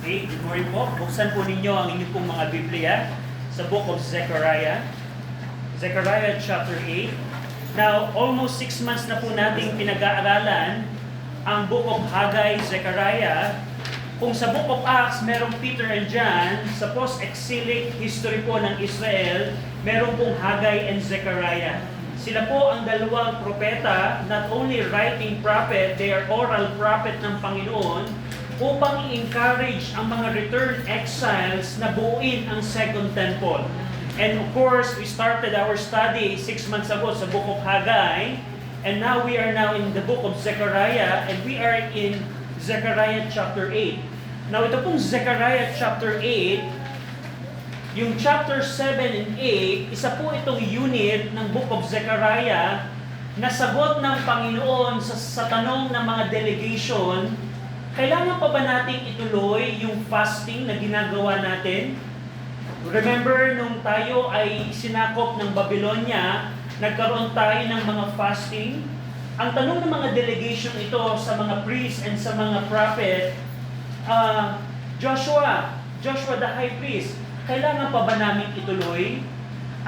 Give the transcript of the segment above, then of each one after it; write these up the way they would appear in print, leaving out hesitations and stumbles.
Okay, good morning po. Buksan po ninyo ang inyong pong mga Biblia sa Book of Zechariah. Zechariah chapter 8. Now, almost 6 months na po nating pinag-aaralan ang Book of Haggai, Zechariah. Kung sa Book of Acts, merong Peter and John, sa post-exilic history po ng Israel, merong pong Haggai and Zechariah. Sila po ang dalawang propeta, not only writing prophet, they are oral prophet ng Panginoon, upang i-encourage ang mga returned exiles na buuin ang Second Temple. And of course, we started our study 6 months ago sa Book of Haggai, and now we are now in the Book of Zechariah, and we are in Zechariah chapter 8. Now ito pong Zechariah chapter 8, yung chapter 7 and 8, isa po itong unit ng Book of Zechariah na sagot ng Panginoon sa tanong ng mga delegation. Kailangan pa ba nating ituloy yung fasting na ginagawa natin? Remember, nung tayo ay sinakop ng Babylonia, nagkaroon tayo ng mga fasting. Ang tanong ng mga delegation ito sa mga priests and sa mga prophet, Joshua the high priest, kailangan pa ba namin ituloy?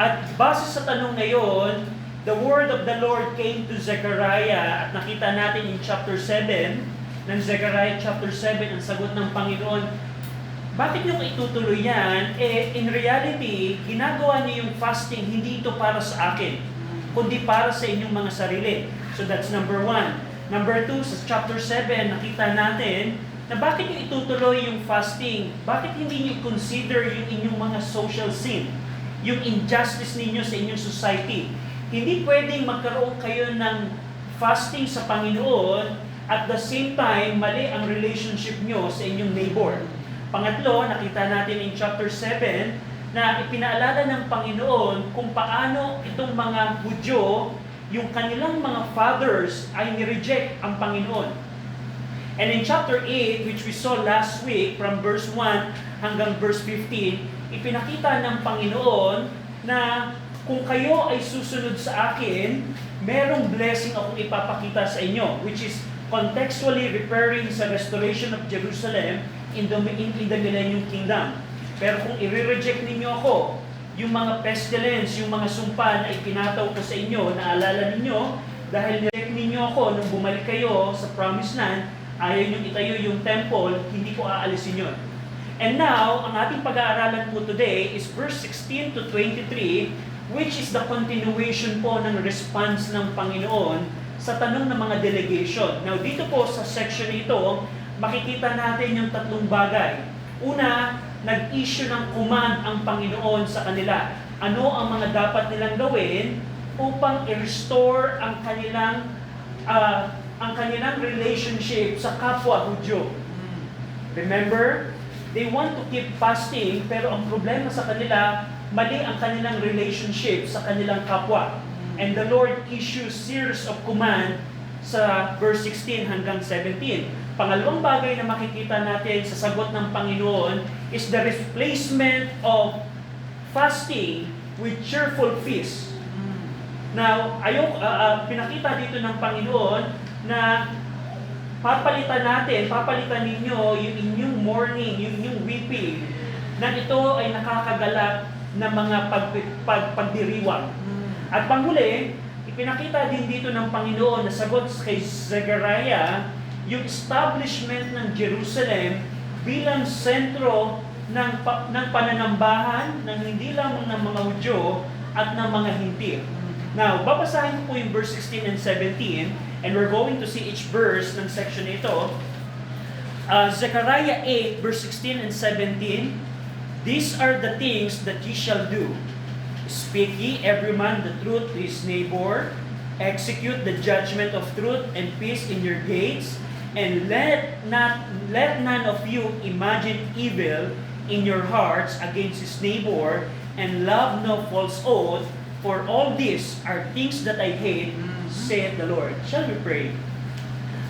At base sa tanong na yon, the word of the Lord came to Zechariah at nakita natin in chapter 7, ng Zechariah chapter 7, ang sagot ng Panginoon, bakit nyo itutuloy yan? In reality, ginagawa niyo yung fasting, hindi ito para sa akin, kundi para sa inyong mga sarili. So that's number 1. Number 2, sa chapter 7, nakita natin na bakit nyo itutuloy yung fasting? Bakit hindi nyo consider yung inyong mga social sin? Yung injustice ninyo sa inyong society? Hindi pwedeng magkaroon kayo ng fasting sa Panginoon at the same time, mali ang relationship nyo sa inyong neighbor. Pangatlo, nakita natin in chapter 7 na ipinaalala ng Panginoon kung paano itong mga Hudyo, yung kanilang mga fathers ay nireject ang Panginoon. And in chapter 8, which we saw last week, from verse 1 hanggang verse 15, ipinakita ng Panginoon na kung kayo ay susunod sa akin, merong blessing akong ipapakita sa inyo, which is contextually referring sa restoration of Jerusalem in the Millennium Kingdom. Pero kung i-reject ninyo ako, yung mga pestilence, yung mga sumpa na ipinataw ko sa inyo, naalala ninyo, dahil nireject ninyo ako nung bumalik kayo sa Promised Land, ayaw nyo itayo yung temple, hindi ko aalisin yun. And now, ang ating pag-aaralan po today is verse 16 to 23, which is the continuation po ng response ng Panginoon sa tanong ng mga delegation. Now, dito po sa section ito, makikita natin yung tatlong bagay. Una, nag-issue ng command ang Panginoon sa kanila. Ano ang mga dapat nilang gawin upang i-restore ang kanilang relationship sa kapwa Hudyo. Remember, they want to keep fasting, pero ang problema sa kanila, mali ang kanilang relationship sa kanilang kapwa. And the Lord issues series of command sa verse 16 hanggang 17. Pangalawang bagay na makikita natin sa sagot ng Panginoon is the replacement of fasting with cheerful feast. Now, pinakita dito ng Panginoon na papalitan ninyo yung inyong mourning, yung inyong weeping, na ito ay nakakagalak na mga pagdiriwang. At panghuli, ipinakita din dito ng Panginoon na sagot kay Zechariah yung establishment ng Jerusalem bilang sentro ng pananambahan ng hindi lamang ng mga Hudyo at ng mga Hintil. Now, babasahin ko po yung verse 16 and 17, and we're going to see each verse ng section ito. Zechariah 8, verse 16 and 17, "These are the things that ye shall do. Speak ye every man the truth to his neighbor, execute the judgment of truth and peace in your gates, and let none of you imagine evil in your hearts against his neighbor, and love no false oath, for all these are things that I hate, saith the Lord." Shall we pray?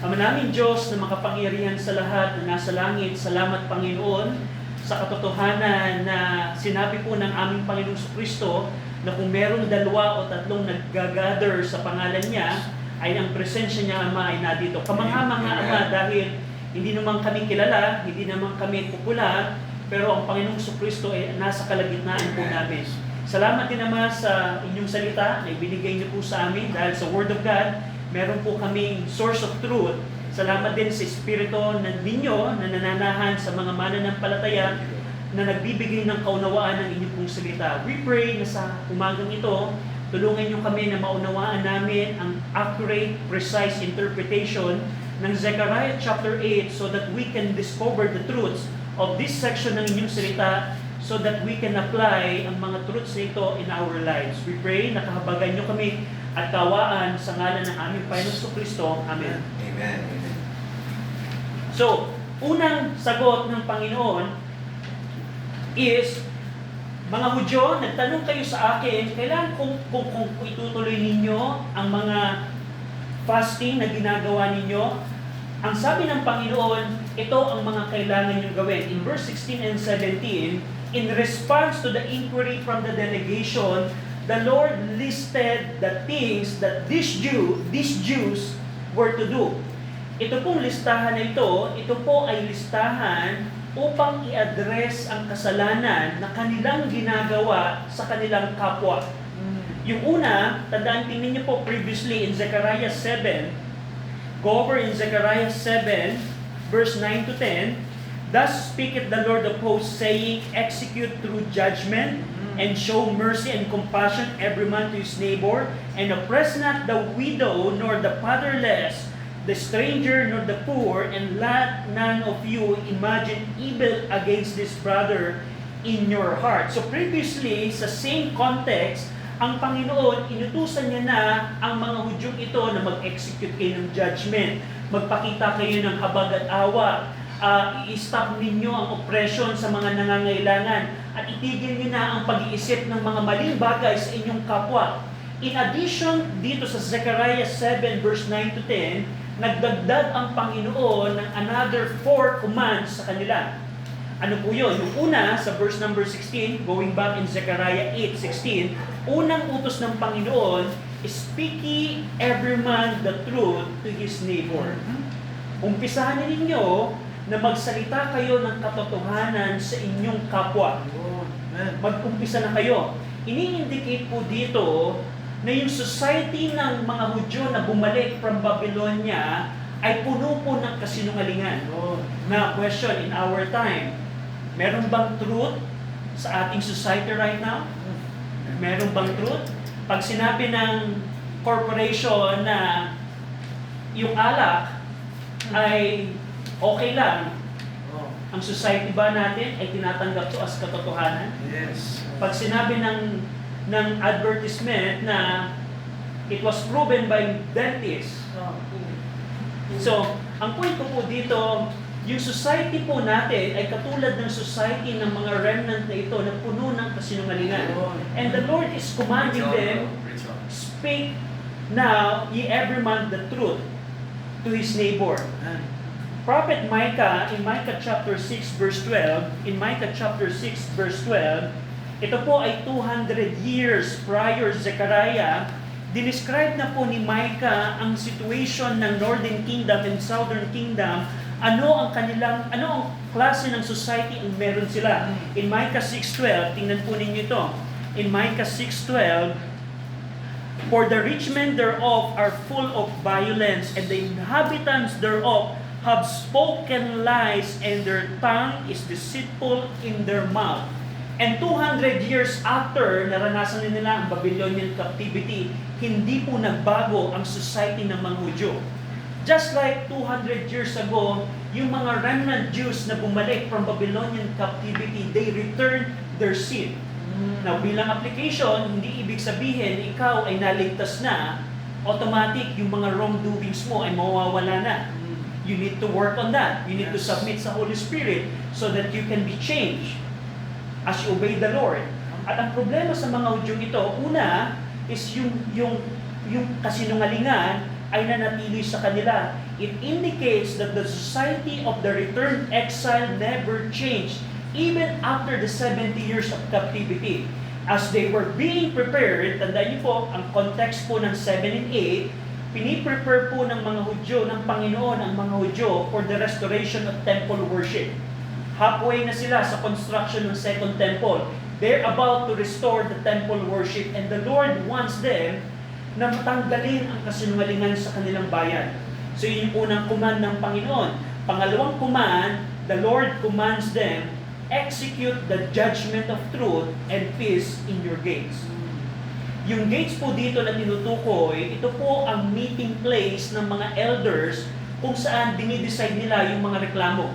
Ama namin Diyos na makapangyarihan sa lahat na nasa langit, salamat Panginoon sa katotohanan na sinabi po ng aming Panginoong Kristo na kung merong 2 o 3 nag-gather sa pangalan niya, ay ang presensya niya, Ama, ay nadito. Kamangha-mangha, Ama, dahil Hindi naman kami kilala, hindi naman kami popular, pero ang Panginoong Kristo ay nasa kalagitnaan po namin. Salamat din naman sa inyong salita na ibinigay niyo po sa amin dahil sa Word of God, meron po kaming source of truth. Salamat din sa Espiritu ninyo na nananahan sa mga mananampalataya na nagbibigay ng kaunawaan ng inyong pong salita. We pray na sa umagang ito, tulungan niyo kami na maunawaan namin ang accurate, precise interpretation ng Zechariah chapter 8 so that we can discover the truths of this section ng inyong salita so that we can apply ang mga truths nito in our lives. We pray na kahabagan niyo kami at kawaan sa ngalan ng aming Panginoong Kristo. Amen. Amen. So, unang sagot ng Panginoon is, mga Hudyo, nagtanong kayo sa akin, kailan kung itutuloy ninyo ang mga fasting na ginagawa ninyo? Ang sabi ng Panginoon, ito ang mga kailangan nyo gawin. In verse 16 and 17, in response to the inquiry from the delegation, the Lord listed the things that these Jews were to do. Ito pong listahan na ito po ay listahan upang i-address ang kasalanan na kanilang ginagawa sa kanilang kapwa. Yung una, tandaan, tingnan niyo po previously in Zechariah 7, go over in Zechariah 7, verse 9 to 10, thus speaketh the Lord of hosts, saying, execute through judgment, and show mercy and compassion every man to his neighbor, and oppress not the widow, nor the fatherless, the stranger, nor the poor, and let none of you imagine evil against this brother in your heart. So previously, sa same context, ang Panginoon, inutusan niya na ang mga Hudyong ito na mag-execute kayo ng judgment, magpakita kayo ng habag at awa, i-stop ninyo ang oppression sa mga nangangailangan, at itigil niyo na ang pag-iisip ng mga maling bagay sa inyong kapwa. In addition, dito sa Zechariah 7 verse 9 to 10, nagdagdag ang Panginoon ng another 4 commands sa kanila. Ano po yun? Yung una, sa verse number 16, going back in Zechariah 8:16, unang utos ng Panginoon is speaking every man the truth to his neighbor. Umpisahan ninyo na magsalita kayo ng katotohanan sa inyong kapwa. Mag-umpisa na kayo. Ini-indicate po dito na yung society ng mga Hudyo na bumalik from Babylonia ay puno po ng kasinungalingan. Na question in our time, meron bang truth sa ating society right now? Meron bang truth? Pag sinabi ng corporation na yung alak ay okay lang, ang society ba natin ay tinatanggap to as katotohanan? Yes. Pag sinabi ng advertisement na it was proven by dentists. So, ang point ko po dito, yung society po natin ay katulad ng society ng mga remnant na ito na puno ng kasinungalingan. And the Lord is commanding them, speak now ye every man the truth to his neighbor. Prophet Micah, in Micah chapter 6 verse 12, ito po ay 200 years prior Zechariah, dinescribe na po ni Micah ang situation ng Northern Kingdom and Southern Kingdom, ano ang klase ng society ang meron sila. In Micah 6:12, tingnan po ninyo ito. In Micah 6:12, for the rich men thereof are full of violence, and the inhabitants thereof have spoken lies, and their tongue is deceitful in their mouth. And 200 years after naranasan nila ang Babylonian captivity, hindi po nagbago ang society ng mga Hudyo. Just like 200 years ago, yung mga remnant Jews na bumalik from Babylonian captivity, they returned their sin. Now, bilang application, hindi ibig sabihin ikaw ay naligtas na, automatic yung mga wrongdoings mo ay mawawala na. You need to work on that. You need to submit sa Holy Spirit so that you can be changed as you obey the Lord. At ang problema sa mga Hudyong ito, una is yung kasinungalingan ay nanatili sa kanila. It indicates that the society of the returned exile never changed even after the 70 years of captivity. As they were being prepared, tandaan niyo po, ang context po ng 7 and 8, piniprepare po ng mga Hudyo, ng Panginoon ang mga Hudyo for the restoration of temple worship. Halfway na sila sa construction ng second temple. They're about to restore the temple worship, and the Lord wants them na matanggalin ang kasinungalingan sa kanilang bayan. So yun yung unang command ng Panginoon. Pangalawang command, the Lord commands them, execute the judgment of truth and peace in your gates. Yung gates po dito na tinutukoy, ito po ang meeting place ng mga elders kung saan dinidecide nila yung mga reklamo.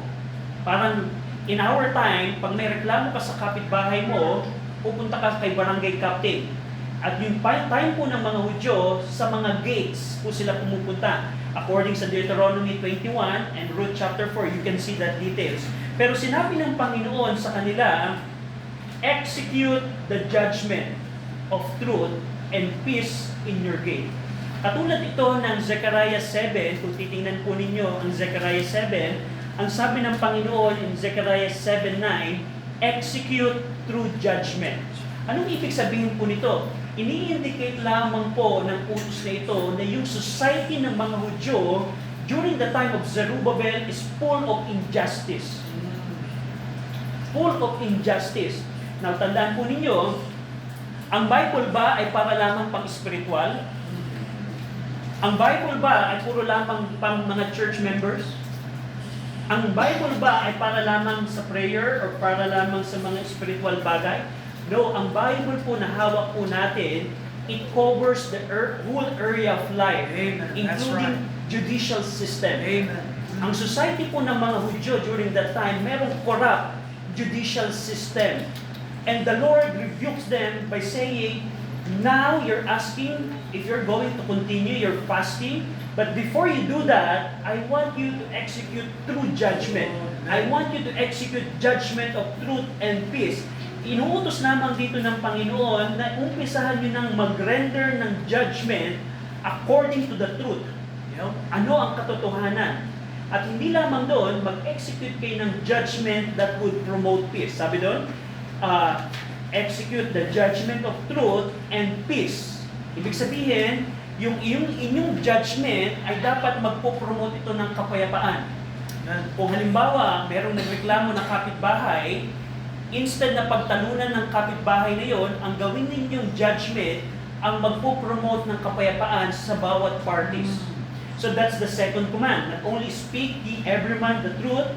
Parang in our time, pag may reklamo ka sa kapitbahay mo, pupunta ka kay barangay captain. At yung time po ng mga Hudyo, sa mga gates po sila pumupunta. According sa Deuteronomy 21 and Ruth chapter 4, you can see that details. Pero sinabi ng Panginoon sa kanila, execute the judgment of truth and peace in your gate. Katulad ito ng Zechariah 7, kung titingnan po ninyo ang Zechariah 7, ang sabi ng Panginoon in Zechariah 7:9, execute through judgment. Anong ibig sabihin po nito? Ini-indicate lamang po ng utos na ito na yung society ng mga Hudyo during the time of Zerubbabel is full of injustice. Full of injustice. Now, tandaan po ninyo, ang Bible ba ay para lamang pang-spiritual? Ang Bible ba ay puro lamang pang mga church members? Ang Bible ba ay para lamang sa prayer or para lamang sa mga spiritual bagay? No, ang Bible po na hawak po natin, it covers the whole area of life, Amen. including judicial system. Amen. Ang society po ng mga Hudyo during that time, merong corrupt judicial system. And the Lord rebukes them by saying, now you're asking if you're going to continue your fasting, but before you do that, I want you to execute true judgment. I want you to execute judgment of truth and peace. Inuutos lamang dito ng Panginoon na umpisahan nyo ng mag-render ng judgment according to the truth. Ano ang katotohanan? At hindi lamang doon, mag-execute kayo ng judgment that would promote peace. Sabi doon, execute the judgment of truth and peace. Ibig sabihin, yung inyong judgment ay dapat magpo-promote ito ng kapayapaan. Kung halimbawa, merong nagreklamo ng kapitbahay, instead na pagtalunan ng kapitbahay na yon, ang gawin ninyong judgment ang magpo-promote ng kapayapaan sa bawat parties. So that's the second command. Not only speak ye every man the truth.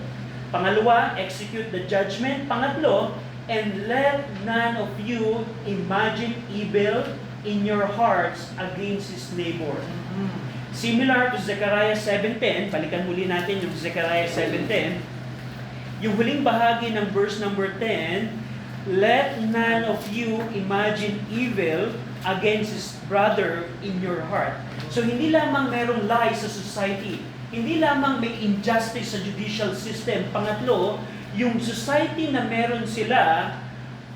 Pangalawa, execute the judgment. Pangatlo, and let none of you imagine evil in your hearts against his neighbor. Similar to Zechariah 7:10, balikan muli natin yung Zechariah 7:10. Yung huling bahagi ng verse number 10, let none of you imagine evil against his brother in your heart. So hindi lamang merong lie sa society, hindi lamang may injustice sa judicial system. Pangatlo, yung society na meron sila,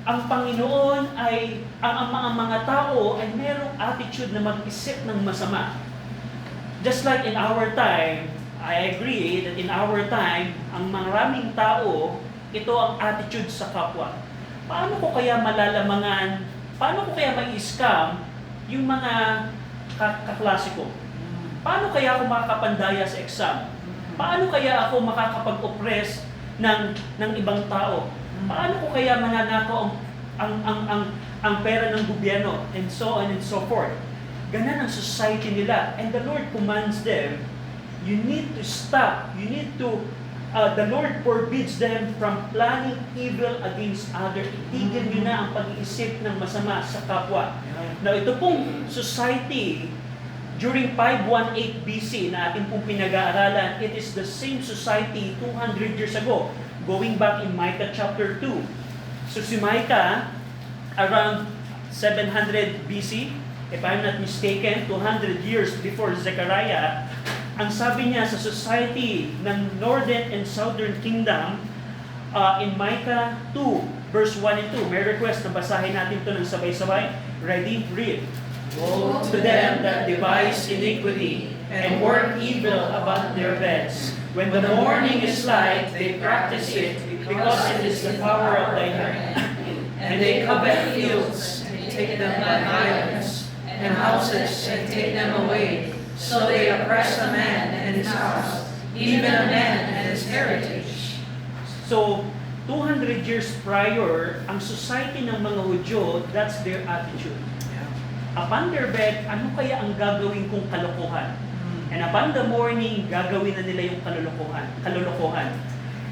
ang Panginoon ay, ang mga tao ay merong attitude na mag-isip ng masama. Just like in our time, I agree that in our time, ang maraming tao, ito ang attitude sa kapwa. Paano ko kaya malalamangan, paano ko kaya mai-scam yung mga kaklase ko? Paano kaya ako makakapandaya sa exam? Paano kaya ako makakapag-oppress ng ibang tao? Paano ko kaya mananakaw ang pera ng gobyerno? And so on and so forth. Ganon ang society nila. And the Lord commands them, you need to stop. You need to, the Lord forbids them from planning evil against others. Itigil nyo na ang pag-iisip ng masama sa kapwa. Now, ito pong society, during 518 BC na ating pong pinag-aaralan, it is the same society 200 years ago, going back in Micah chapter 2. So si Micah, around 700 BC, if I'm not mistaken, 200 years before Zechariah, ang sabi niya sa society ng Northern and Southern Kingdom, in Micah 2, verse 1 and 2, may request na basahin natin ito ng sabay-sabay. Ready? Read. Woe to them that devise iniquity and work evil about their beds. When the morning is light, they practice it, because it is the power of thy hand. And they covet fields, and take them by violence, and houses, and take them away. So they oppressed a man and his house, even a man and his heritage. So, 200 years prior, ang society ng mga Hudyo, that's their attitude. Upon their bed, ano kaya ang gagawin kong kalokohan? And upon the morning, gagawin na nila yung kalulukohan.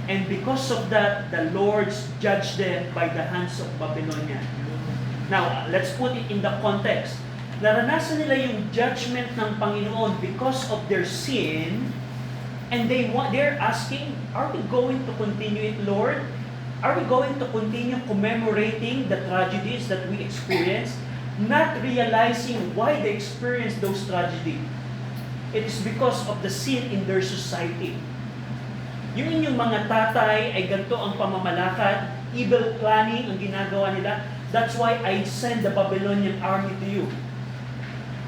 And because of that, the Lord judged them by the hands of Babylonia. Now, let's put it in the context. Naranasan nila yung judgment ng Panginoon because of their sin, and they're asking, are we going to continue it, Lord? Are we going to continue commemorating the tragedies that we experienced, not realizing why they experienced those tragedies? It is because of the sin in their society. Yung inyong mga tatay ay ganito ang pamamalakad, evil planning ang ginagawa nila. That's why I send the Babylonian army to you.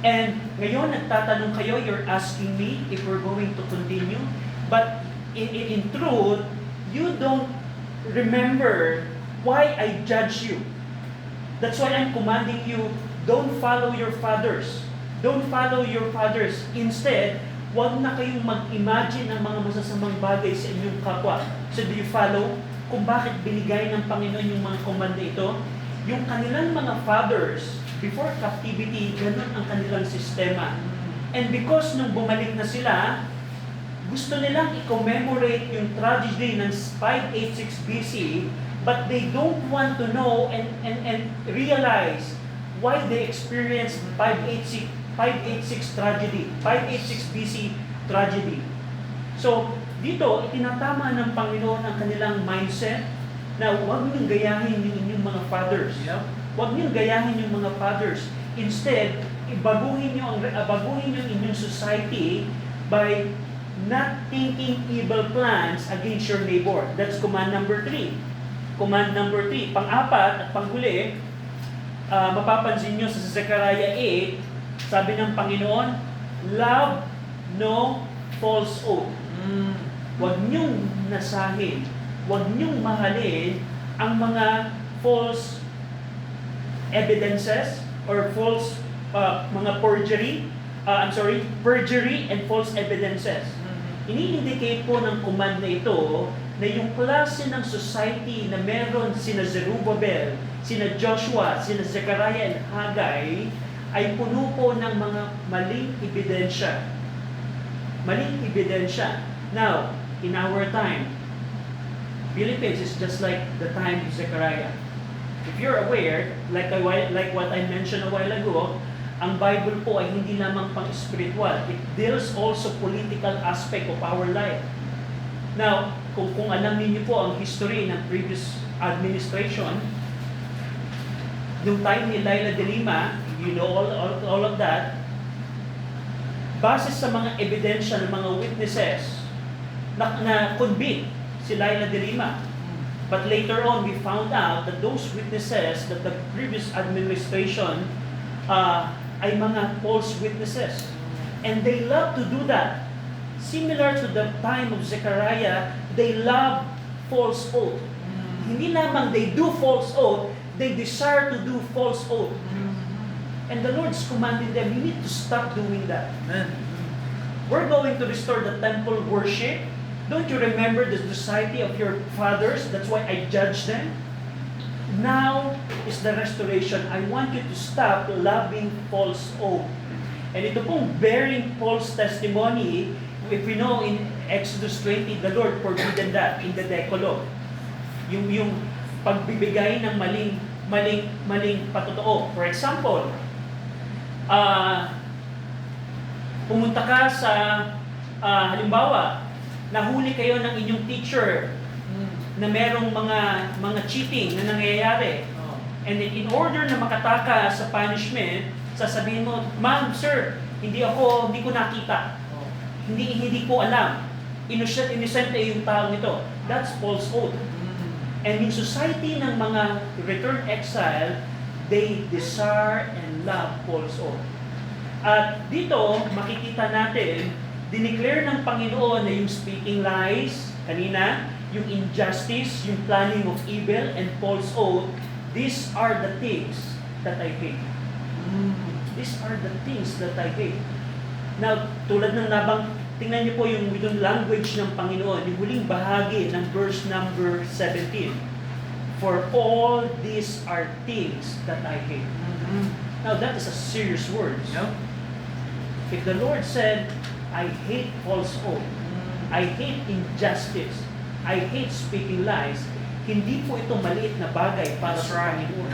And ngayon, nagtatanong kayo, you're asking me if we're going to continue. But in truth, you don't remember why I judge you. That's why I'm commanding you, don't follow your fathers. Don't follow your fathers. Instead, huwag na kayong mag-imagine ng mga masasamang bagay sa inyong kapwa. So do you follow kung bakit binigay ng Panginoon yung mga komanda ito? Yung kanilang mga fathers, before captivity, ganun ang kanilang sistema. And because nung bumalik na sila, gusto nilang i-commemorate yung tragedy ng 586 BC, but they don't want to know and realize why they experienced 586 tragedy, 586 BC tragedy. So, dito, itinatama ng Panginoon ang kanilang mindset na huwag niyong gayahin yung inyong mga fathers. Huwag niyong gayahin yung mga fathers. Instead, baguhin yung inyong society by not thinking evil plans against your neighbor. That's command number 3. Command number 3. Pang-apat at panghuli, mapapansin nyo sa Zechariah 8, sabi ng Panginoon, love no false oath. Huwag niyong nasahin, huwag niyong mahalin ang mga false evidences or false mga perjury and false evidences. Ini-indicate po ng command na ito na yung klase ng society na meron sina Zerubbabel, sina Joshua, sina Zechariah and Haggai ay puno po ng mga maling ebidensya. Maling ebidensya. Now, in our time, Philippines is just like the time of Zechariah. If you're aware, like what I mentioned a while ago, ang Bible po ay hindi lamang pang-spiritual. It deals also political aspect of our life. Now, kung alam niyo po ang history ng previous administration, yung time ni Laila de Lima, you know all of that, base sa mga ebidensya ng mga witnesses, na convict si Laila de Lima. But later on, we found out that those witnesses that the previous administration ay mga false witnesses. And they love to do that. Similar to the time of Zechariah, they love false oath. Hindi lamang they do false oath, they desire to do false oath. And the Lord's commanded them, you need to stop doing that. We're going to restore the temple worship. Don't you remember the society of your fathers? That's why I judged them. Now is the restoration. I want you to stop loving false oath. And ito pong bearing false testimony, if we know in Exodus 20, the Lord forbidden that in the Decalogue. Yung pagbibigay ng maling patotoo. For example, pumunta ka sa, halimbawa, nahuli kayo ng inyong teacher na merong mga cheating na nangyayari. And in order na makataka sa punishment, sasabihin mo, ma'am, sir, hindi ko nakita. Hindi ko alam. Innocent yung taong ito. That's false oath. And yung society ng mga returned exile, they desire and love false oath. At dito, makikita natin, dineclare ng Panginoon na yung speaking lies, kanina, yung injustice, yung planning of evil, and false oath, these are the things that I hate. These are the things that I hate. Now, tulad ng tingnan niyo po yung language ng Panginoon, yung huling bahagi ng verse number 17. For all these are things that I hate. Now, that is a serious word. If the Lord said, I hate false oath, I hate injustice, I hate speaking lies, hindi po ito maliit na bagay para sa Panginoon.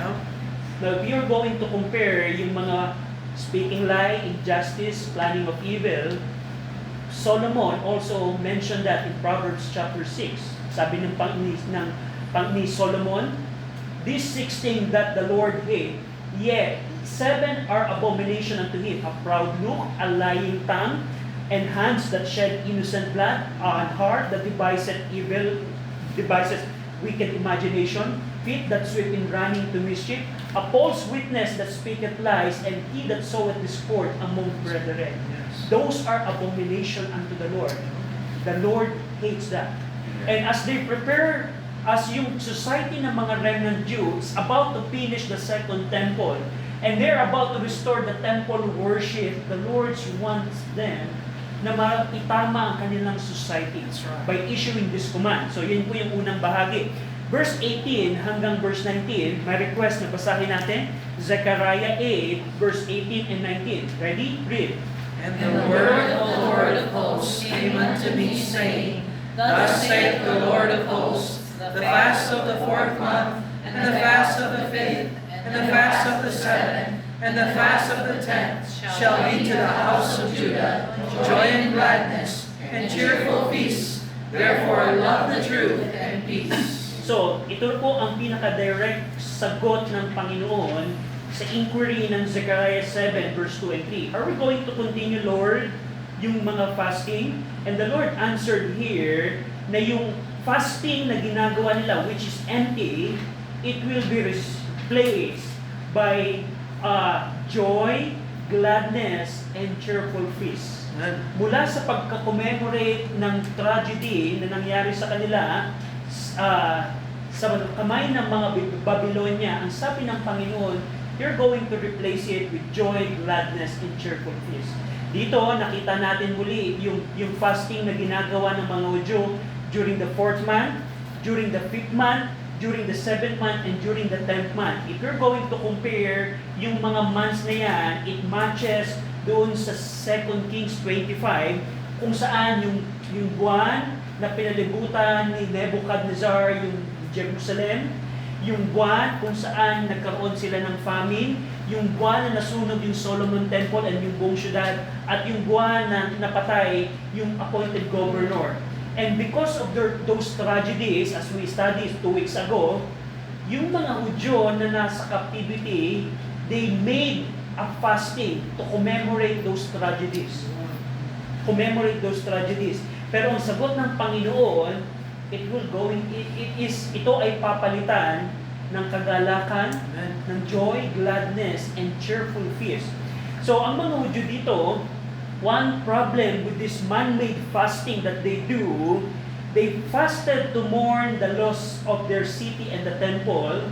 Now, if you're going to compare yung mga speaking lie, injustice, planning of evil, Solomon also mentioned that in Proverbs chapter 6. Sabi ni Solomon, these 6 things that the Lord hate, yet 7 are abomination unto him: a proud look, a lying tongue, and hands that shed innocent blood, an heart that deviseth wicked imagination, feet that swift in running to mischief, a false witness that speaketh lies, and he that soweth discord among brethren. Those are abomination unto the Lord. The Lord hates that. And as they prepare, as yung society ng mga remnant Jews about to finish the second temple, and they're about to restore the temple worship, the Lord wants them na maitama ang kanilang society by issuing this command. So yun po yung unang bahagi. Verse 18 hanggang verse 19, may request na basahin natin. Zechariah 8, verse 18 and 19. Ready? Read. And the word of the Lord of hosts came unto me, saying, Thus saith the Lord of hosts, the fast of the 4th month, and the fast of the 5th, and the fast of the 7th, and the fast of the 10th shall be to the house of Judah joy and gladness, and cheerful feasts. Therefore love the truth and peace. So, ito po ang pinaka-direct sagot ng Panginoon sa inquiry ng Zechariah 7 verse 2 and 3. Are we going to continue, Lord, yung mga fasting? And the Lord answered here na yung fasting na ginagawa nila, which is empty, it will be replaced by joy, gladness, and cheerful feast. Mula sa pagka-commemorate ng tragedy na nangyari sa kanila, sa kamay ng mga Babylonia, ang sabi ng Panginoon, you're going to replace it with joy, gladness, and cheerful feast. Dito, nakita natin muli yung fasting na ginagawa ng mga Hudyo during the 4th month, during the 5th month, during the 7th month, and during the 10th month. If you're going to compare yung mga months na yan, it matches doon sa 2 Kings 25, kung saan yung buwan na pinalibutan ni Nebuchadnezzar yung Jerusalem, yung buwan kung saan nagkaroon sila ng famine, yung buwan na nasunog yung Solomon Temple and yung buong syudad, at yung buwan na napatay yung appointed governor. And because of those tragedies, as we studied 2 weeks ago, yung mga Hudyo na nasa captivity, they made a fasting to commemorate those tragedies. Commemorate those tragedies. Pero ang sagot ng Panginoon, ito ay papalitan ng kagalakan, ng joy, gladness, and cheerful feast. So, ang mga Hudyo dito, one problem with this man-made fasting that they do, they fasted to mourn the loss of their city and the temple,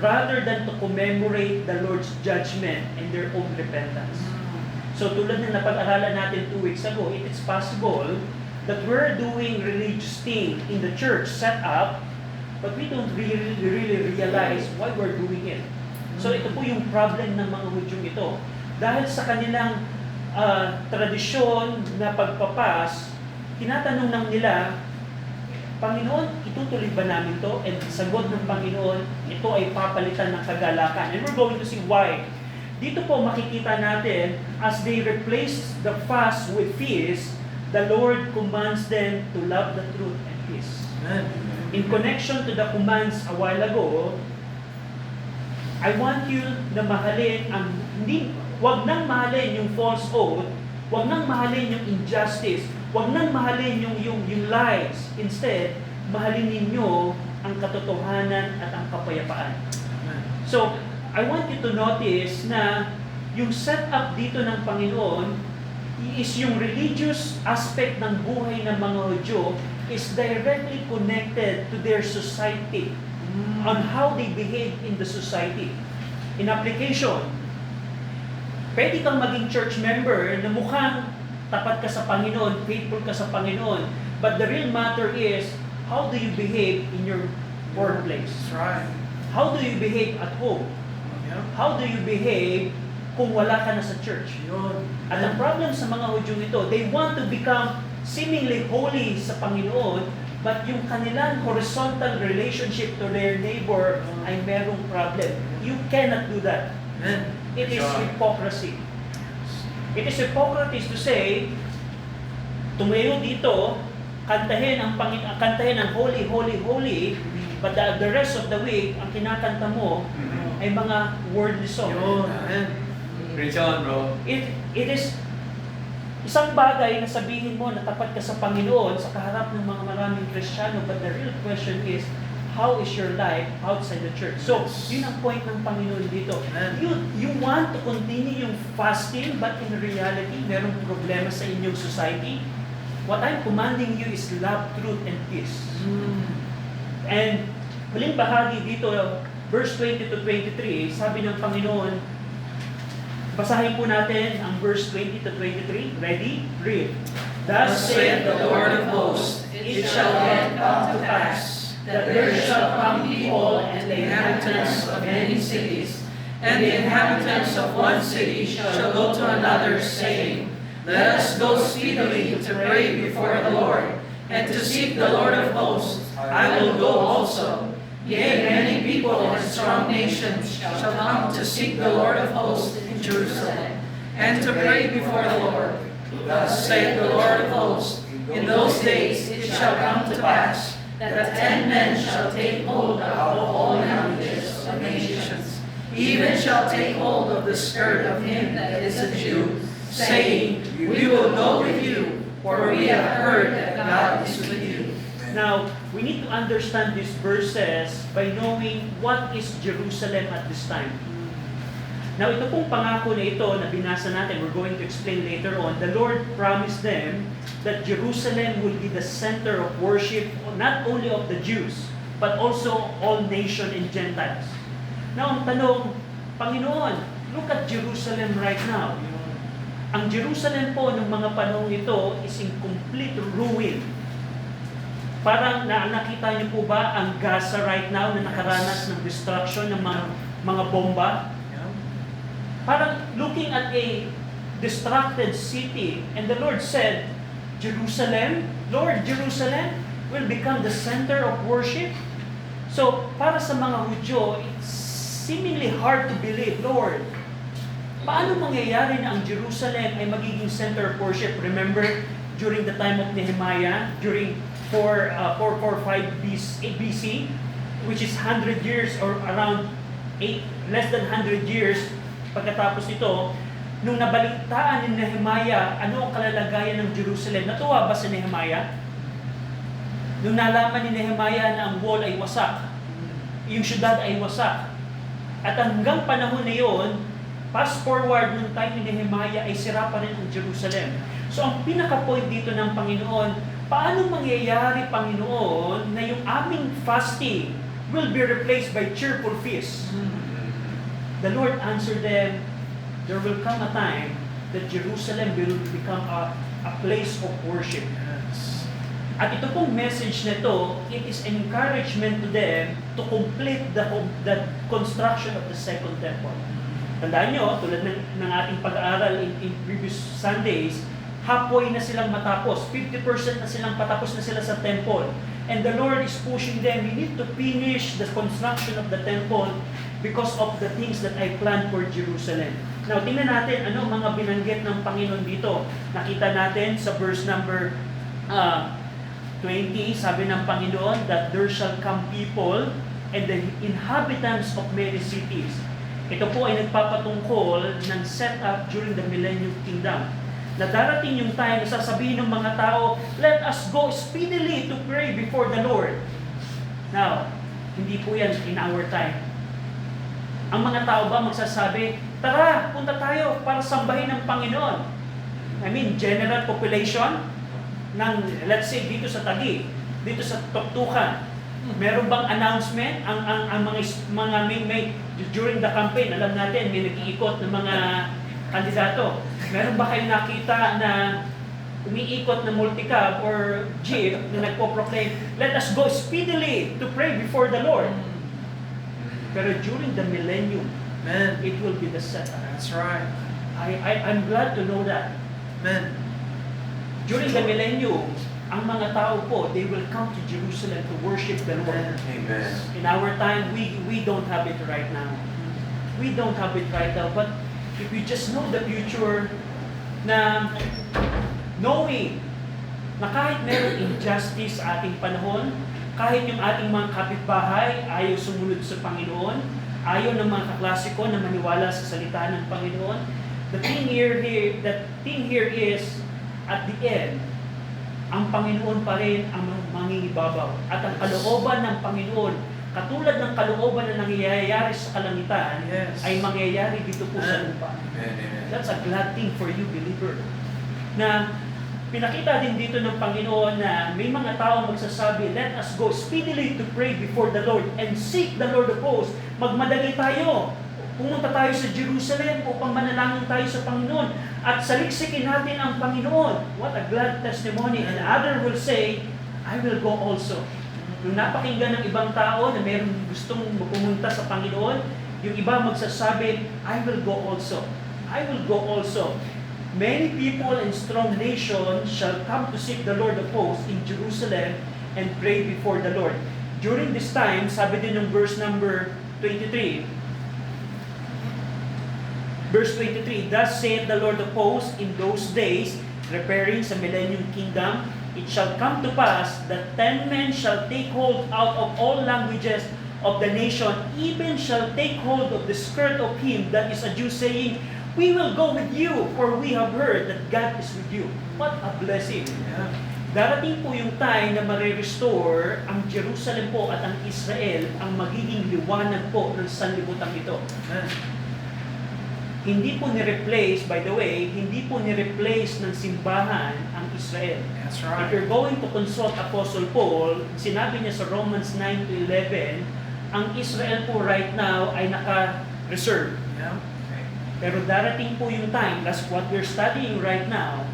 rather than to commemorate the Lord's judgment and their own repentance. So, tulad ng napag-aralan natin 2 weeks ago, it is possible that we're doing religious thing in the church set up, but we don't really realize why we're doing it. So ito po yung problem ng mga Hudyong ito. Dahil sa kanilang tradisyon na pagpapas, tinatanong ng nila, Panginoon, itutuloy ba namin to? And sagot ng Panginoon, ito ay papalitan ng kagalakan. And we're going to see why. Dito po makikita natin, as they replace the fast with feast, the Lord commands them to love the truth and peace. In connection to the commands a while ago, I want you na mahalin wag nang mahalin yung false oath, wag nang mahalin yung injustice, wag nang mahalin yung lies. Instead, mahalin ninyo ang katotohanan at ang kapayapaan. So, I want you to notice na yung setup dito ng Panginoon is yung religious aspect ng buhay ng mga Hudyo is directly connected to their society, on how they behave in the society. In application, Pwede kang maging church member na mukhang tapat ka sa Panginoon, faithful ka sa Panginoon, but the real matter is, how do you behave in your workplace? That's right. How do you behave at home? Yeah. How do you behave kung wala ka na sa church? Yun. At ang problem sa mga Hudyo ito, they want to become seemingly holy sa Panginoon, but yung kanilang horizontal relationship to their neighbor ay merong problem. You cannot do that. Amen. It is Sure. hypocrisy. It is hypocrisy to say, tumayo dito, kantahin ang holy, holy, holy, but the rest of the week, ang kinakanta mo ay mga worldly song. Yun. Amen. Preach on, bro. It is isang bagay na sabihin mo na tapat ka sa Panginoon sa kaharap ng mga maraming Kristiyano, but the real question is, how is your life outside the church? So, yun ang point ng Panginoon dito. Amen. You want to continue yung fasting, but in reality, merong problema sa inyong society. What I'm commanding you is love, truth, and peace. And huling bahagi dito, verse 20 to 23, sabi ng Panginoon, basahin po natin ang verse 20 to 23. Ready? Read. Thus saith the Lord of hosts, it shall then come to pass, that there shall come people and the inhabitants of many cities, and the inhabitants of one city shall go to another, saying, Let us go speedily to pray before the Lord, and to seek the Lord of hosts. I will go also. Yea, many people and strong nations shall come to seek the Lord of hosts in Jerusalem, and to pray before the Lord. Thus saith the Lord of hosts, in those days it shall come to pass, that 10 men shall take hold of all languages of nations, even shall take hold of the skirt of him that is a Jew, saying, We will go with you, for we have heard that God is with you. Now, we need to understand these verses by knowing what is Jerusalem at this time. Now, ito pong pangako na ito na binasa natin, we're going to explain later on, the Lord promised them that Jerusalem will be the center of worship, not only of the Jews, but also all nation and Gentiles. Now, ang tanong, Panginoon, look at Jerusalem right now. Ang Jerusalem po ng mga panahon ito is in complete ruin. Parang nakita niyo po ba ang Gaza right now na nakaranas ng destruction ng mga bomba? Parang looking at a distracted city, and the Lord said, Jerusalem, Lord, Jerusalem will become the center of worship. So, para sa mga Hudyo, it's seemingly hard to believe, Lord, paano mangyayari na ang Jerusalem ay magiging center of worship? Remember, during the time of Nehemiah, during 445 BC, which is 100 years or around less than 100 years pagkatapos ito, nung nabalitaan ni Nehemiah, ano ang kalalagayan ng Jerusalem? Natuwa ba si Nehemiah? Nung nalaman ni Nehemiah na ang wall ay wasak, yung syudad ay wasak, at hanggang panahon na yon, fast forward nung time ni Nehemiah ay sira pa rin ang Jerusalem. So ang pinaka-point dito ng Panginoon, paano mangyayari, Panginoon, na yung aming fasting will be replaced by cheerful feasts? The Lord answered them, there will come a time that Jerusalem will become a place of worship. At ito pong message na ito, it is an encouragement to them to complete the construction of the second temple. Tandaan nyo, tulad ng ating pag-aaral in previous Sundays, halfway na silang matapos. 50% na silang patapos na sila sa temple. And the Lord is pushing them, we need to finish the construction of the temple because of the things that I planned for Jerusalem. Now, tingnan natin ano mga binanggit ng Panginoon dito. Nakita natin sa verse number 20, sabi ng Panginoon that there shall come people and the inhabitants of many cities. Ito po ay nagpapatungkol ng setup during the Millennium Kingdom. Na darating yung time na sasabihin ng mga tao, let us go speedily to pray before the Lord. Now, hindi po yan in our time. Ang mga tao ba magsasabi, tara, punta tayo para sambahin ng Panginoon. I mean, general population ng, let's say, dito sa Taguig, dito sa Tuktukan, meron bang announcement? Ang mga may during the campaign, alam natin, may nag-iikot ng mga kandidato. Meron ba kayong nakita na umiikot na multicab or jeep na nagpo-proclaim, let us go speedily to pray before the Lord? Pero during the millennium, Amen. it will be the setup. That's right. I'm glad to know that. Amen. During the millennium, ang mga tao po, they will come to Jerusalem to worship the Lord. Amen. In our time, we don't have it right now. We don't have it right now. But if you just know the future, na knowing na kahit meron injustice sa ating panahon, kahit yung ating mga kapitbahay ayaw sumunod sa Panginoon, ayaw ng mga kaklase ko na maniwala sa salita ng Panginoon, the thing here is, at the end, ang Panginoon pa rin ang mangingibabaw. At ang kalooban ng Panginoon, katulad ng kalooban na nangyayari sa kalangitan, Yes. ay mangyayari dito po sa lupa. Amen. That's a glad thing for you, believer. Na pinakita din dito ng Panginoon na may mga tao magsasabi, let us go speedily to pray before the Lord and seek the Lord of hosts. Magmadali tayo. Pumunta tayo sa Jerusalem upang manalangin tayo sa Panginoon at saliksikin natin ang Panginoon. What a glad testimony. And other will say, I will go also. Nung napakinggan ng ibang tao na mayroong gustong pumunta sa Panginoon, yung iba magsasabi, I will go also. I will go also. Many people and strong nations shall come to seek the Lord of hosts in Jerusalem and pray before the Lord. During this time, sabi din ng verse number 23, Verse 23, thus saith the Lord of hosts, in those days, preparing sa millennium kingdom, it shall come to pass that 10 men shall take hold out of all languages of the nation, even shall take hold of the skirt of him that is a Jew, saying, we will go with you, for we have heard that God is with you. What a blessing! Yeah. Darating po yung time na marirestore ang Jerusalem po at ang Israel ang magiging liwanag po ng sanlibutan ito. Amen. Hindi po ni-replace, by the way, hindi po ni-replace ng simbahan ang Israel. That's If right. you're going to consult Apostle Paul, sinabi niya sa Romans 9 to 11, ang Israel po right now ay naka-reserve. Yeah. Okay. Pero darating po yung time, that's what we're studying right now,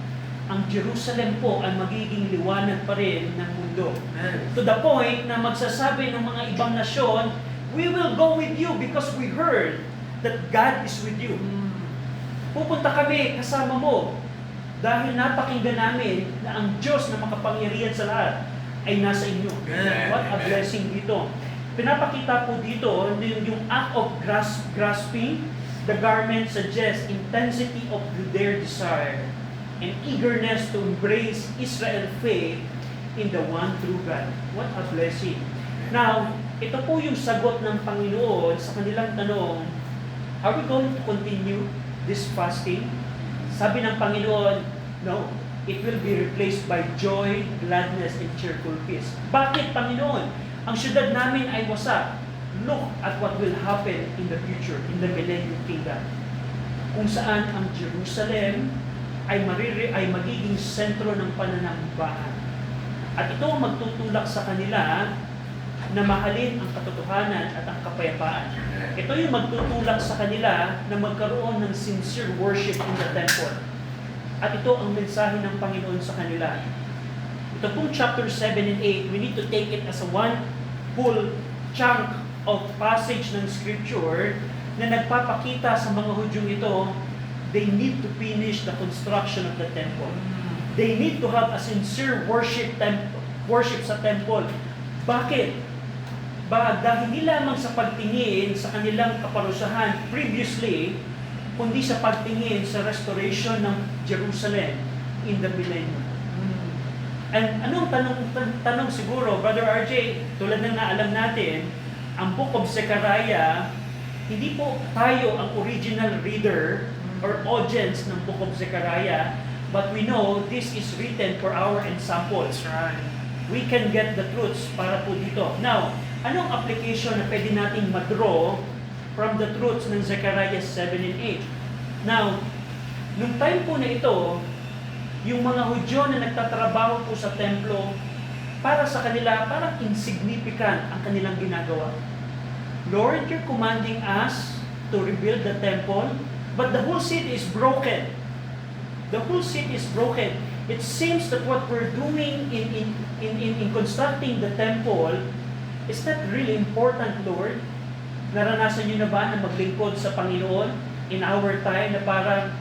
ang Jerusalem po ay magiging liwanag pa rin ng mundo. Amen. To the point na magsasabi ng mga ibang nasyon, we will go with you because we heard that God is with you. Pupunta kami kasama mo dahil napakinggan namin na ang Diyos na makapangyarihan sa lahat ay nasa inyo. Amen. What a blessing dito. Pinapakita po dito yung act of grasping the garment suggests intensity of their desire and eagerness to embrace Israel faith in the one true God. What a blessing. Now, ito po yung sagot ng Panginoon sa kanilang tanong, are we going to continue this fasting? Sabi ng Panginoon, no. It will be replaced by joy, gladness, and cheerful peace. Bakit, Panginoon? Ang syudad namin ay wasak. Look at what will happen in the future, in the millennium kingdom. Kung saan ang Jerusalem ay magiging sentro ng pananambahan. At ito ang magtutulak sa kanila na mahalin ang katotohanan at ang kapayapaan. Ito yung magtutulak sa kanila na magkaroon ng sincere worship in the temple. At ito ang mensahe ng Panginoon sa kanila. Ito pong chapter 7 and 8, we need to take it as a one full chunk of passage ng Scripture na nagpapakita sa mga Hudyong ito, they need to finish the construction of the temple. They need to have a sincere worship sa temple. Bakit? Dahil hindi lamang sa pagtingin sa kanilang kaparusahan previously, kundi sa pagtingin sa restoration ng Jerusalem in the millennium. And anong tanong siguro, Brother RJ, tulad ng naalam natin, ang Book of Zechariah, hindi po tayo ang original reader or audience ng Book of Zechariah, but we know this is written for our ensample. That's right. We can get the truths para po dito. Now, anong application na pwede nating madraw from the truths ng Zechariah 7 and 8? Now, nung time po na ito, yung mga Hudyo na nagtatrabaho po sa templo, para sa kanila, parang insignificant ang kanilang ginagawa. Lord, you're commanding us to rebuild the temple, But the whole city is broken. The whole city is broken. It seems that what we're doing in constructing the temple is not really important, Lord. Naranasan niyo na ba na maglingkod sa Panginoon in our time na parang,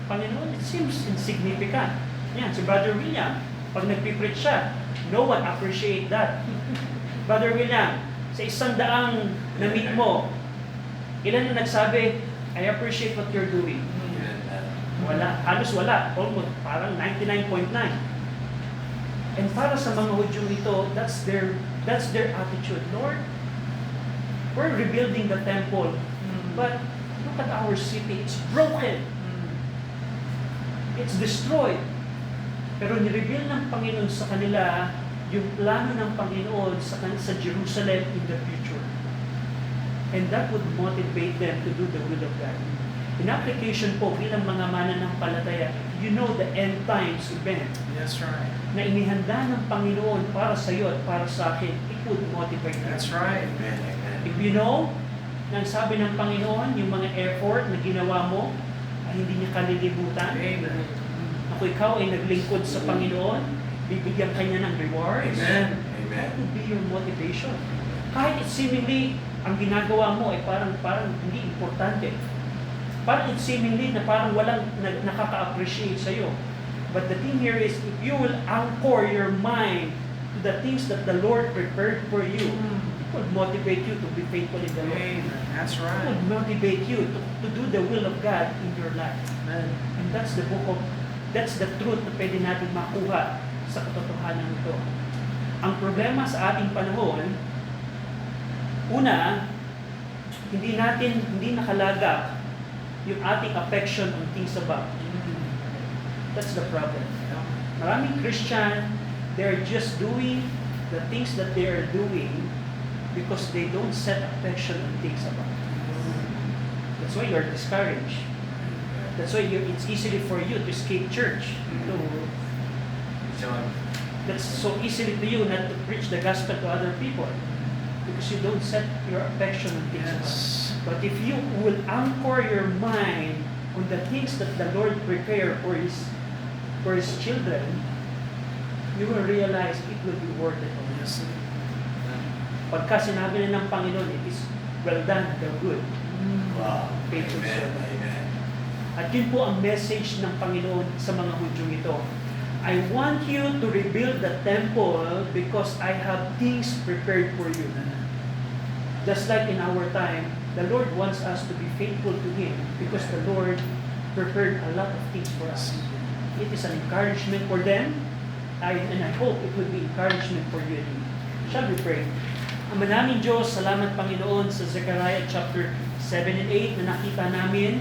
Panginoon, it seems insignificant. Yan, si Brother William, pag nagpipreach siya, no one appreciate that. Brother William, sa 100 na-meet mo, ilan na nagsabi, I appreciate what you're doing? Wala, halos wala, almost parang 99.9. And para sa mga Hudyong ito, that's their attitude. Lord, we're rebuilding the temple, but look at our city, it's broken. It's destroyed. Pero nireveal ng Panginoon sa kanila yung plano ng Panginoon sa Jerusalem in the future. And that would motivate them to do the will of God. In application po, bilang mga mananampalataya, you know the end times event That's right. na inihanda ng Panginoon para sa iyo at para sa akin, it would motivate you. That's right. Amen. Amen. If you know, na ang sabi ng Panginoon, yung mga effort na ginawa mo, ay hindi niya kalilimutan. Amen. Ako ikaw ay naglingkod sa Panginoon, bibigyan kanya ng rewards. Amen. Amen. That would be your motivation. Kahit it seemingly, ang ginagawa mo ay parang hindi importante. Parang it seemingly na parang walang nakaka-appreciate sa'yo. But the thing here is, if you will anchor your mind to the things that the Lord prepared for you, it will motivate you to be faithful in the Lord. Amen. That's It right. would motivate you to do the will of God in your life. Amen. And that's the truth na pwede natin makuha sa katotohanan ito. Ang problema sa ating panahon, una, hindi nakalagak yung ating affection on things above. That's the problem. Maraming Christian, they're just doing the things that they are doing because they don't set affection on things above. That's why you're discouraged. That's why it's easy for you to escape church. John. That's so easy to you not to preach the gospel to other people because you don't set your affection on things above. Yes. But if you will anchor your mind on the things that the Lord prepared for His children, you will realize it will be worth it. Yes. Pagka sinabi na ng Panginoon, it is well done, the good. Wow. Faithful Amen. servant. Amen. At yun po ang message ng Panginoon sa mga Hudyong ito. I want you to rebuild the temple because I have things prepared for you. Just like in our time, the Lord wants us to be faithful to Him because the Lord prepared a lot of things for us. It is an encouragement for them, and I hope it will be encouragement for you and me. Shall we pray? Ama namin Diyos, salamat Panginoon sa Zechariah chapter 7 and 8 na nakita namin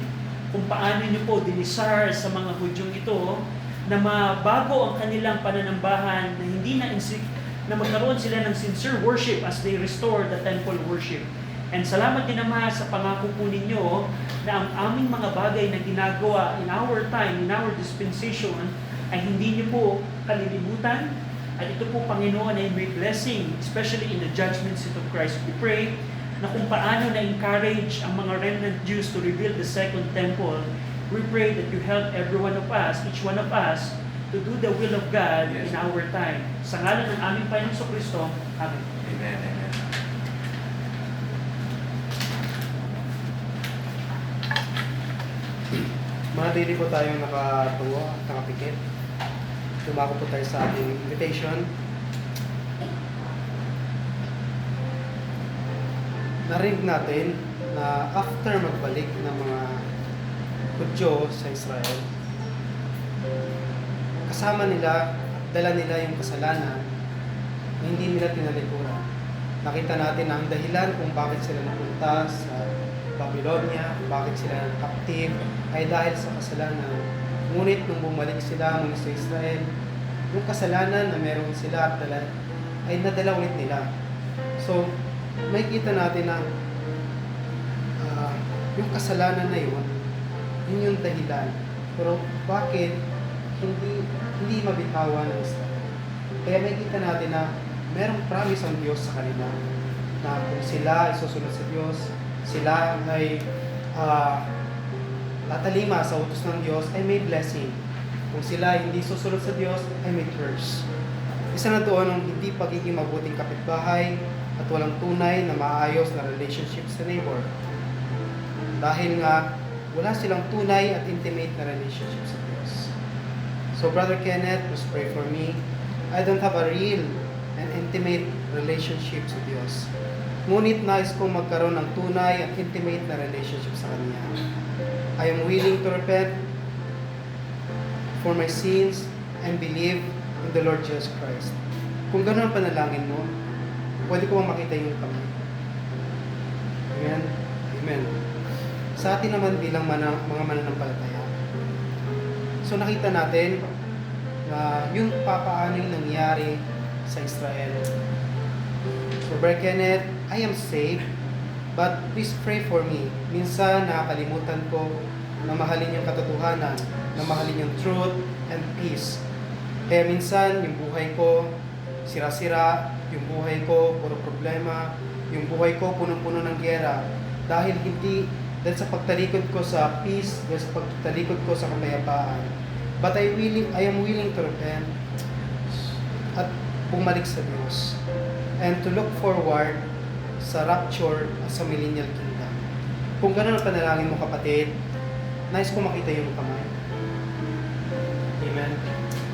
kung paano niyo po dinisar sa mga Hudyong ito na mabago ang kanilang pananambahan, na hindi na magkaroon sila ng sincere worship as they restore the temple worship. And salamat din naman sa pangako po ninyo na ang aming mga bagay na ginagawa in our time, in our dispensation, ay hindi niyo po kalilimutan. At ito po, Panginoon, ay may blessing, especially in the judgment seat of Christ. We pray na kung paano na-encourage ang mga remnant Jews to rebuild the second temple, we pray that you help every one of us, each one of us, to do the will of God in our time. Sa ngalan ng aming Panginoon Kristo, Amen. Amen. Amen. Manatili po tayong nakatuwa at nakapikit. Dumako po tayo sa ating invitation. Narinig natin na after magbalik ng mga Hudyo sa Israel, kasama nila at dala nila yung kasalanan na hindi nila tinalikuran. Nakita natin na ang dahilan kung bakit sila napunta sa Babylonia, bakit sila captive, ay dahil sa kasalanan. Ngunit nung bumalik sila muli sa Israel, yung kasalanan na meron sila at dala, ay nadala ulit nila. So, may kita natin na yung kasalanan na yun yung dahilan. Pero bakit hindi mabitawan ng Israel? Kaya may kita natin na merong promise ang Diyos sa kanila na kung sila ay susunod sa Diyos, sila ay tatalima sa utos ng Diyos ay may blessing. Kung sila hindi susunod sa Diyos ay may curse. Isa na doon ang hindi pagiging mabuting kapitbahay at walang tunay na maayos na relationship sa neighbor. Dahil nga, wala silang tunay at intimate na relationship sa Diyos. So Brother Kenneth, please pray for me. I don't have a real and intimate relationship sa Diyos. Ngunit nais kong magkaroon ng tunay at intimate na relationship sa Kanya. I am willing to repent for my sins and believe in the Lord Jesus Christ. Kung gano'n ang panalangin mo, pwede ko bang makita yung kamay? Amen? Amen. Sa atin naman bilang mga mananampalataya. So nakita natin na yung papaano yung nangyari sa Israel. So Brother Kenneth, I am saved, but please pray for me. Minsan nakakalimutan ko na mahalin yung katotohanan, na mahalin yung truth and peace. Kaya minsan yung buhay ko sira-sira, yung buhay ko puro problema, yung buhay ko punong-puno ng giyera dahil sa pagtalikod ko sa peace, dahil sa pagtalikod ko sa kapayapaan. But I am willing to repent at bumalik sa Diyos and to look forward sa rapture at sa millennial kingdom. Kung gano'n ang panalangin mo kapatid, nais ko makita yung kamay. Amen.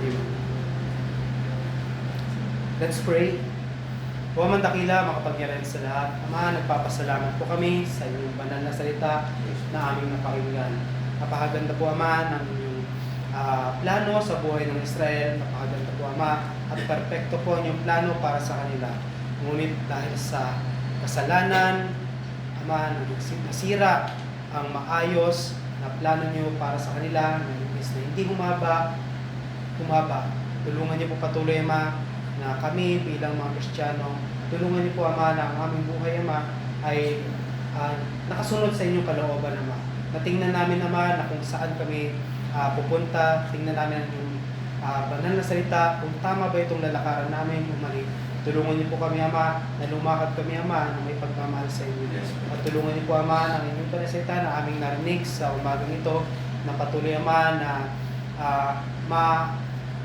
Amen. Let's pray. O Amang dakila, makapangyarihan sa lahat. Ama, nagpapasalamat po kami sa inyong banal na salita na aming napakinggan. Napakaganda po Ama ng inyong plano sa buhay ng Israel. Napakaganda po Ama at perfecto po ang inyong plano para sa kanila. Ngunit dahil sa kasalanan, Ama, nasira ang maayos na plano niyo para sa kanila na hindi humaba. Tulungan niyo po patuloy Ama na kami bilang mga Kristiyano, tulungan niyo po Ama na ang aming buhay Ama ay nakasunod sa inyong kalooban Ama. Natingnan namin Ama na kung saan kami pupunta, tingnan namin yung banal na salita, kung tama ba itong lalakaran namin, umalik. Tulungan niyo po kami Ama na lumakad kami Ama na may pagmamahal sa inyo. At tulungan niyo po Ama na inyong panasita na aming narinig sa umagang ito na patuloy Ama na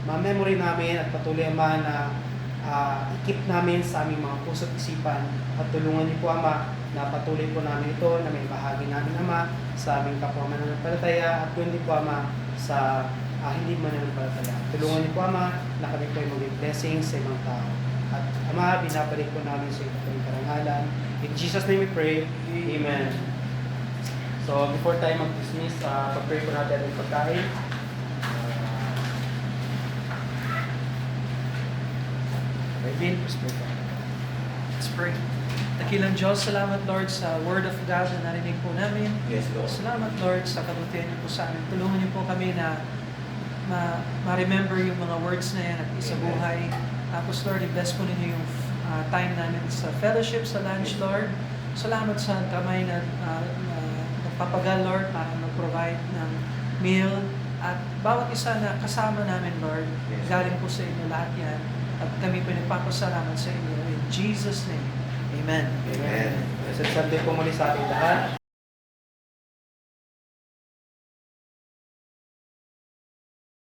ma-memory namin at patuloy Ama na i-keep namin sa aming mga puso't isipan at tulungan niyo po Ama na patuloy po namin ito na may bahagi namin Ama sa aming kapwa mananampalataya at kundi po Ama sa hindi mananampalataya. Tulungan niyo po Ama na kami po ay maging blessing sa ibang tao. At Ama, binabalik po namin sa iyong karangalan. In Jesus' name we pray. Amen. So before tayo mag-dismiss, pag-pray po natin ang pagkain. Let's pray. Dakilang Diyos, salamat Lord sa Word of God na narinig po namin. Yes, Lord. Salamat Lord sa kabutihan niyo po sa amin. Tulungan niyo po kami na ma-remember yung mga words na yan at isabuhay. Tapos Lord, i-bless po ninyo yung time namin sa fellowship, sa lunch Lord. Salamat sa kamay na nagpapagal Lord para mag-provide ng meal. At bawat isa na kasama namin Lord, galing po sa inyo lahat yan. At kami po nagpapasalamat sa inyo. In Jesus' name, Amen. Amen. Blessed Sunday po muli sa ating lahat.